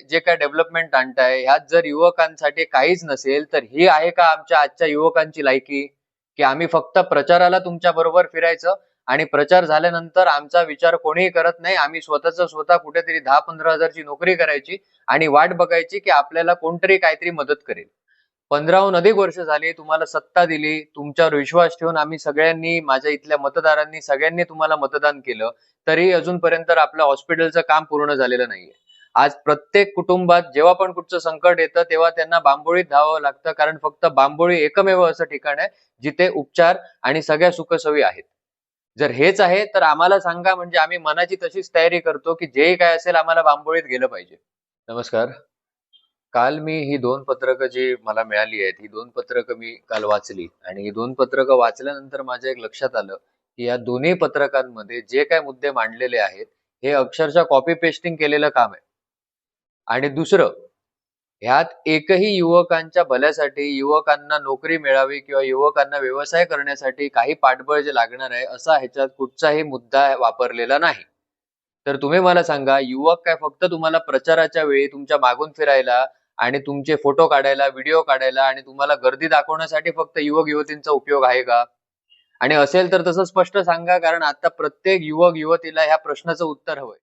जे काय डेव्हलपमेंट आणताय ह्यात जर युवकांसाठी काहीच नसेल तर ही आहे का आमच्या आजच्या युवकांची लायकी, की आम्ही फक्त प्रचाराला तुमच्या बरोबर फिरायचं आणि प्रचार झाल्यानंतर आमचा विचार कोणीही करत नाही, आम्ही स्वतः कुठेतरी 10-15 हजारची नोकरी करायची आणि वाट बघायची की आपल्याला कोणतरी काहीतरी मदत करेल. 15हून अधिक वर्ष झाली तुम्हाला सत्ता दिली, तुमच्यावर विश्वास ठेवून आम्ही सगळ्यांनी, माझ्या इथल्या मतदारांनी सगळ्यांनी तुम्हाला मतदान केलं, तरी अजूनपर्यंत आपल्या हॉस्पिटलचं काम पूर्ण झालेलं नाहीये. आज प्रत्येक कुटुंबात जेव्हा पण कुठचं संकट येतं तेव्हा त्यांना बांबोळीत धावावं लागतं, कारण फक्त बांबोळी एकमेव असं ठिकाण आहे जिथे उपचार आणि सगळ्या सुखसोयी आहेत. जर हेच आहे तर आम्हाला सांगा, म्हणजे आम्ही मनाची तशीच तयारी करतो की जे काय असेल आम्हाला बांबोळीत गेलं पाहिजे. नमस्कार. काल मी ही 2 पत्रकं जी मला मिळाली आहेत, ही 2 पत्रकं मी काल वाचली आणि ही 2 पत्रकं वाचल्यानंतर माझ्या एक लक्षात आलं, की या दोन्ही पत्रकांमध्ये जे काही मुद्दे मांडलेले आहेत, हे अक्षरशः कॉपी पेस्टिंग केलेलं काम आहे. आणि दुसरं, ह्यात एकही युवकांच्या भल्यासाठी, युवकांना नोकरी मिळावी किंवा युवकांना व्यवसाय करण्यासाठी काही पाठबळ जे लागणार आहे, असा ह्याच्यात कुठचाही मुद्दा वापरलेला नाही. तर तुम्ही मला सांगा, युवक काय फक्त तुम्हाला प्रचाराच्या वेळी तुमच्या मागून फिरायला आणि तुमचे फोटो काढायला, व्हिडिओ काढायला आणि तुम्हाला गर्दी दाखवण्यासाठी फक्त युवक-युवतींचा उपयोग आहे का? आणि असेल तर तसं स्पष्ट सांगा, कारण आता प्रत्येक युवक-युवतीला ह्या प्रश्नाचं उत्तर हवंय.